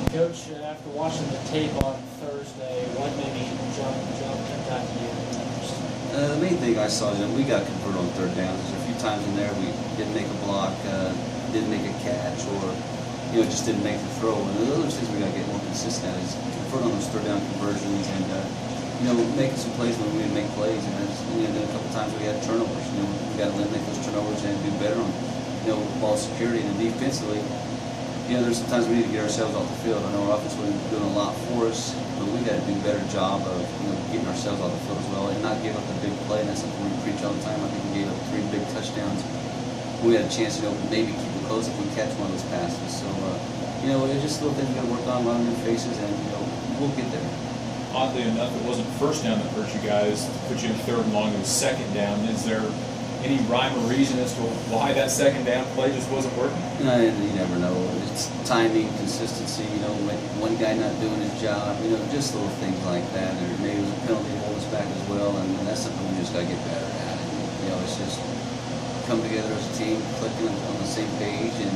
Coach, after watching the tape on Thursday, what maybe jump out to you? The main thing I saw is that we got converted on third downs. There's a few times in there we didn't make a block, didn't make a catch, or just didn't make the throw. And those are things we got to get more consistent at, is convert on those third down conversions and making some plays when we didn't make plays. And then a couple times we had turnovers. We got to eliminate those turnovers and do better on ball security. And defensively, there's sometimes we need to get ourselves off the field. I know our offense was doing a lot for us, but we got to do a better job of getting ourselves off the field as well, and not give up the big play. And that's something we preach all the time. I think we gave up 3 big touchdowns. We had a chance to maybe keep it close if we catch one of those passes. So it's just little things we got to work on, a lot of new faces, and we'll get there. Oddly enough, it wasn't first down that hurt you guys, put you in third and long. It was second down. Is there any rhyme or reason as to why that second down play just wasn't working? You never know. It's timing, consistency, one guy not doing his job, just little things like that. Or maybe it was a penalty to hold us back as well, and that's something we just got to get better at. And, it's just come together as a team, clicking on the same page, and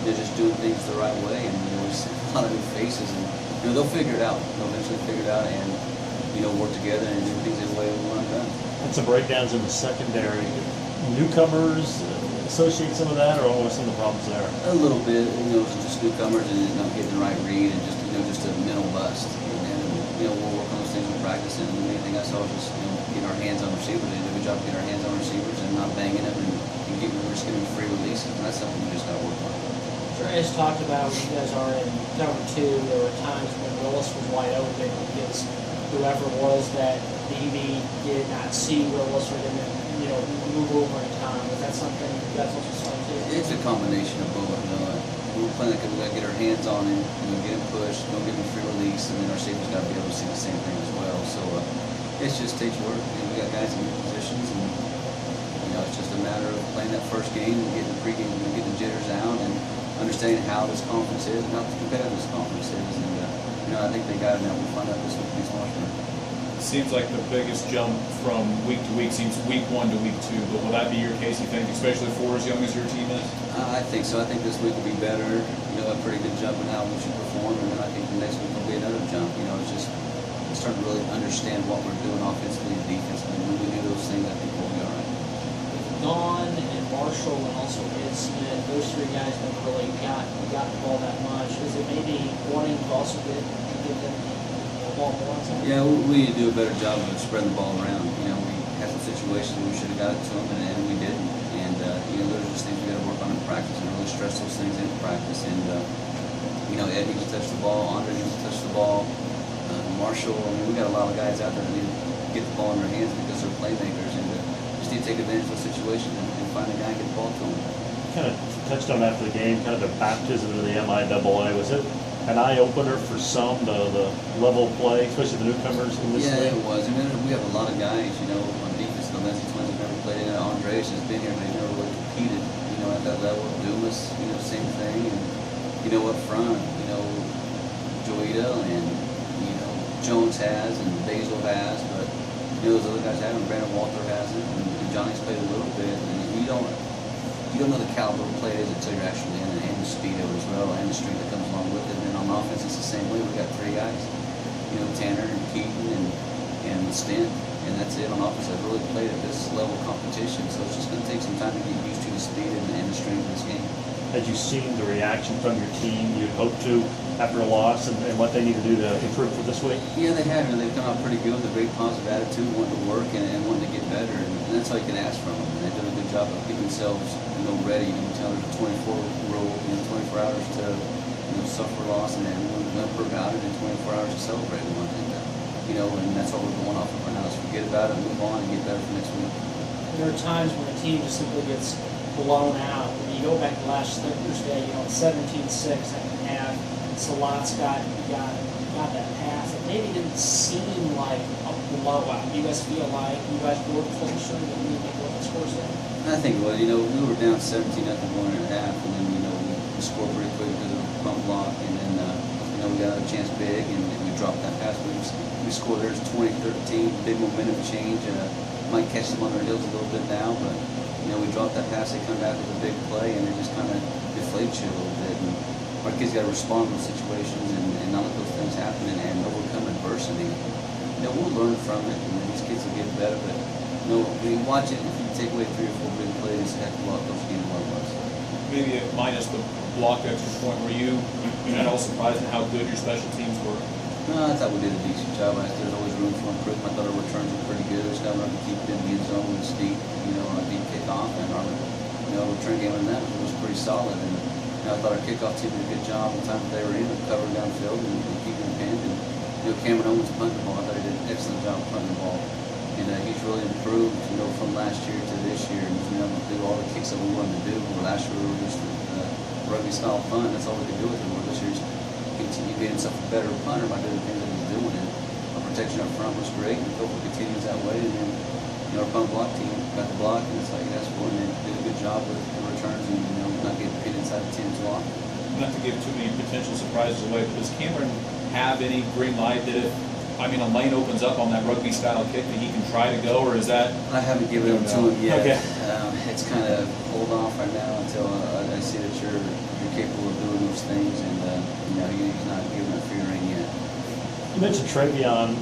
they're just doing things the right way. And, we see a lot of new faces, and, they'll figure it out. They'll eventually figure it out and, work together and do things the way we want it done. And some breakdowns in the secondary. Newcomers associate some of that, or what are some of the problems there? A little bit, just newcomers and not getting the right read, and just a mental bust. And we'll work on those things in practice. And the main thing I saw was just getting our hands on receivers. They did a good job getting our hands on receivers and not banging them and just getting free releases. And that's something we just got to work on. Trey has talked about when you guys are in cover 2, there were times when Willis was wide open because whoever it was that DB did not see Willis or didn't move over in time. Is that something you guys also saw too? It's a combination of both. We're playing like we got to get our hands on him, get him pushed, give him free release, and then our safety's got to be able to see the same thing as well. So it just takes work. We got guys in good positions, and it's just a matter of playing that first game and getting the pregame, getting the jitters out, and understanding how this conference is and how competitive this conference is. And I think they got it now. We'll find out this week against Washington. It seems like the biggest jump from week to week seems week 1 to week 2, but will that be your case, you think, especially for as young as your team is? I think so. I think this week will be better. A pretty good jump in how we should perform, and then I think the next week will be another jump. It's just starting to really understand what we're doing offensively and defensively. When we do those things, I think we'll be all right. Don and Marshall and also Ed Smith, those 3 guys haven't really got the ball that much. Is it maybe wanting to also get them the ball more? Yeah, we need to do a better job of spreading the ball around. We had some situations where we should have got it to them, and we didn't. And those are just things we got to work on in practice and really stress those things in practice. And Ed needs to touch the ball, Andre needs to touch the ball, Marshall. We got a lot of guys out there that need to get the ball in their hands because they're playmakers, and just need to take advantage of the situation and find a guy and get the ball to them. Kind of touched on after the game, kind of the baptism of the MIAA. Was it an eye-opener for some, the level of play, especially the newcomers in this league? Yeah, it was. We have a lot of guys, on defense. The Lindsey twins have never played in it. Andres has been here, but he's never really competed, at that level. Dumas, same thing. And, up front, Joita and, Jones has and Basil has, but, those other guys haven't. Brandon Walter hasn't, and Johnny's played a little bit. And you don't know the caliber of play it is until you're actually in it, and the speed of it as well, and the strength that comes along with it. And on offense, it's the same way. We got 3 guys, Tanner and Keaton and Stint, and that's it. On offense, I've really played at this level of competition, so it's just going to take some time to get used to the speed and the strength of this game. Had you seen the reaction from your team you'd hope to after a loss, and what they need to do to improve for this week? Yeah, they have, and they've come out pretty good with a very positive attitude, wanting to work and wanting to get better, and that's all you can ask from them. And they've done a good job of keeping themselves, ready. There's a 24 rule, 24 hours to suffer loss, and then one per outage and 24 hours to celebrate one. And that's all we're going off of right now. Is forget about it, move on, and get better for next week. There are times when a team just simply gets blown out. When you go back to last Thursday, 17-6 and a half. Salat's got that pass. It maybe didn't seem like a blowout. You guys feel like you guys were closer than you think what the score said? I think it was. We were down 17-1 and a half, and then we scored pretty quick because of the bump block, and then we got a chance big, and we dropped that pass. We scored. There's 20-13, big momentum change. Might catch them on their heels a little bit now, but we dropped that pass. They come back with a big play, and it just kind of deflates you a little bit. And our kids got to respond to those situations and and not let those things happen and overcome adversity. We'll learn from it, and these kids will get better. But when you watch it, if you take away 3 or 4 big plays, heck, a lot of those games one was. Maybe minus the block extra point, were you at all surprised at how good your special teams were? No, I thought we did a decent job. There's always room for improvement. I thought our returns were pretty good. Just got to keep it in the end zone and steep, on a deep kickoff. And our, return game on that was pretty solid. And I thought our kickoff team did a good job the time that they were in, covering downfield and keeping the pin. And Cameron Owens punting the ball. I thought he did an excellent job punting the ball. And he's really improved, from last year to this year. And he's been able to do all the kicks that we wanted to do. Last year we were just rugby style fun. That's all we could do with him. This year's continue getting himself a better punter by doing the things that he's doing. And our protection up front was great, and hope it continues that way. And then, our punt block team got the block, and it's like that's for and they did a good job with the returns and not getting hit inside the 10 too often. Not to give too many potential surprises away, but does Cameron have any green light that if a lane opens up on that rugby style kick that he can try to go, or is that? I haven't given it to him yet. Okay. It's kind of hold off right now until I see that you're capable of doing those things, and he's not giving a free rein yet. You mentioned Travion.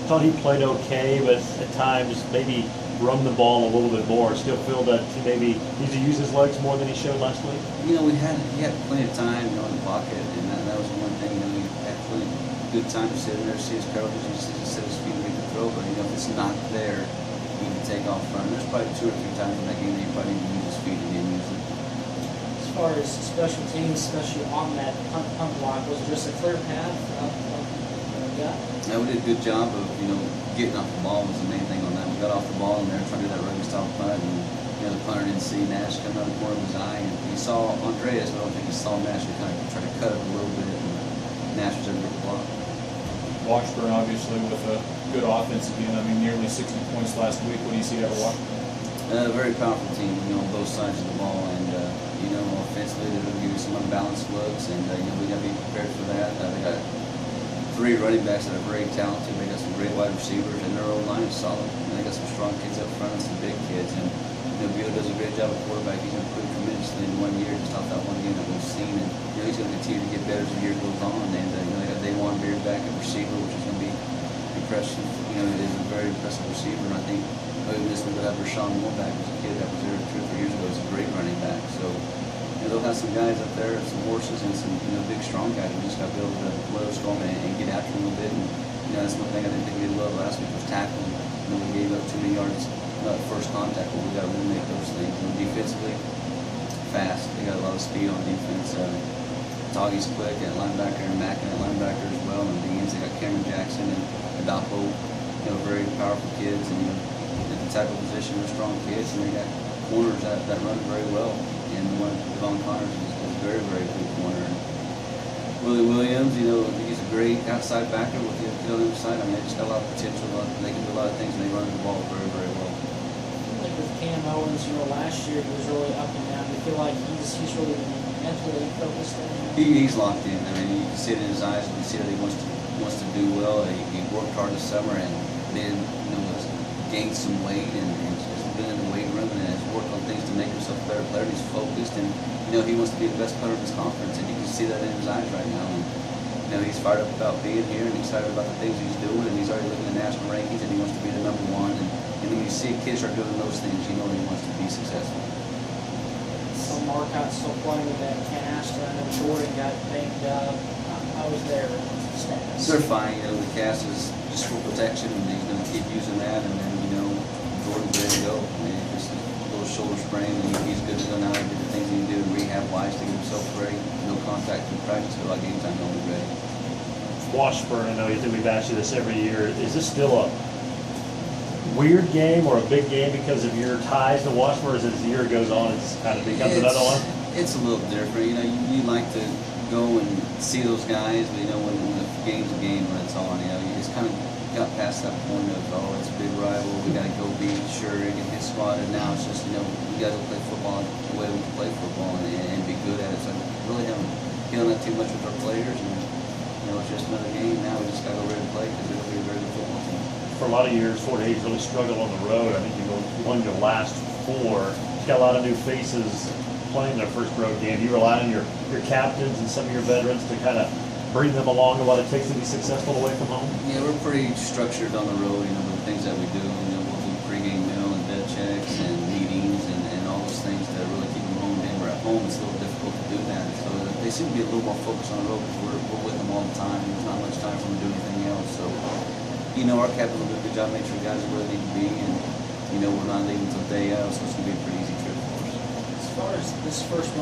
Thought he played okay, but at times maybe run the ball a little bit more. Still feel that he maybe needs to use his legs more than he showed last week? He had plenty of time, in the pocket, and that was one thing. He had plenty good time to sit in there, see his coverage, just set his feet and make the throw. But if it's not there, he can take off running. There's probably 2 or 3 times in that game that he probably need to use his feet and didn't use it. As far as special teams, especially on that punt block, was it just a clear path up? Yeah, we did a good job of, getting off the ball was the main thing on that. We got off the ball and they were trying to do that rugby style punt, and the punter didn't see Nash coming out of the corner of his eye, and he saw Andreas, but I don't think he saw Nash. He kind of tried to cut it a little bit, and Nash was able to get the block. Washburn obviously with a good offense again. Nearly 60 points last week. What do you see out of Washburn? A very powerful team, on both sides of the ball, and offensively they're going to give you some unbalanced looks, and we got to be prepared for that. They got 3 running backs that are very talented. They got some great wide receivers, and their own line is solid. And they got some strong kids up front and some big kids. And Beal does a great job at quarterback. He's improved tremendously in 1 year, just off that one game that we've seen. And he's going to continue to get better as the year goes on. And they got Daewon Beard back at receiver, which is going to be impressive. He is a very impressive receiver. And I think maybe this one will have Rashawn Moore back, who's a kid that was there 2 or 3 years ago. He's a great running back. So they'll have some guys up there, some horses, and some big strong guys. We just got to be able to let us go and get after them a little bit. And that's one thing I didn't think we did well last week was tackling. We gave up too many yards, not first contact, but we got to eliminate those things. And defensively, fast. They got a lot of speed on defense. Toggy's quick at linebacker, and Mackin at linebacker as well. And the ends, they got Cameron Jackson and Adapo, very powerful kids. And at the tackle position, they're strong kids, and they got corners that run very well. And the one Devon Connors is a very, very good corner. Willie Williams, he's a great outside backer with the kid on the other side. They just got a lot of potential. They can do a lot of things, and they run the ball very, very well. Like with Cam Owens, last year he was really up and down. I feel like he's really mentally focused there. He's locked in. You can see it in his eyes. You can see that he wants to do well. He worked hard this summer, and then gained some weight and just been in the weight room and has worked on things to make himself a better player. He's focused, and he wants to be the best player in this conference, and you can see that in his eyes right now. And he's fired up about being here and excited about the things he's doing, and he's already looking at national rankings, and he wants to be the #1. And when you see a kid start doing those things, he wants to be successful. So Marcotte's still playing with that cast. I know Jordan got banged up. I was there. Status. They're fine. The cast is just for protection, and he's going to keep using that. And then, Jordan's ready to go. Just a little shoulder sprain, and he's good to go now. He did the things he can do rehab-wise to get himself ready. No contact in practice, but like game time, he'll be ready. Washburn, I know we've asked you this every year. Is this still a weird game or a big game because of your ties to Washburn? As the year goes on, it's kind of becomes another one? It's a little different. You like to go and see those guys, but when the game's a game when it's on, you just kind of got past that point of, it's a big rival, we got to go beat Schurig and get spotted. Now it's just, we got to play football the way we play football and be good at it. So I really haven't feeling that too much with our players, and it's just another game. Now we just got to go ready to play because it'll be a very good football team. For a lot of years, Fort Hays really struggled on the road. I think you won your last 4. You got a lot of new faces playing their first road game. You rely on your captains and some of your veterans to kind of bring them along in what it takes to be successful away from home? Yeah, we're pretty structured on the road, with the things that we do. We'll do pregame meal and bed checks and meetings and all those things that really keep them home. And we're at home, it's a little difficult to do that. So they seem to be a little more focused on the road because we're with them all the time. There's not much time for them to do anything else. So, our captains will do a good job, make sure guys are where they need to be. And, we're not leaving until day out, so it's going to be a pretty easy trip for us. As far as this first month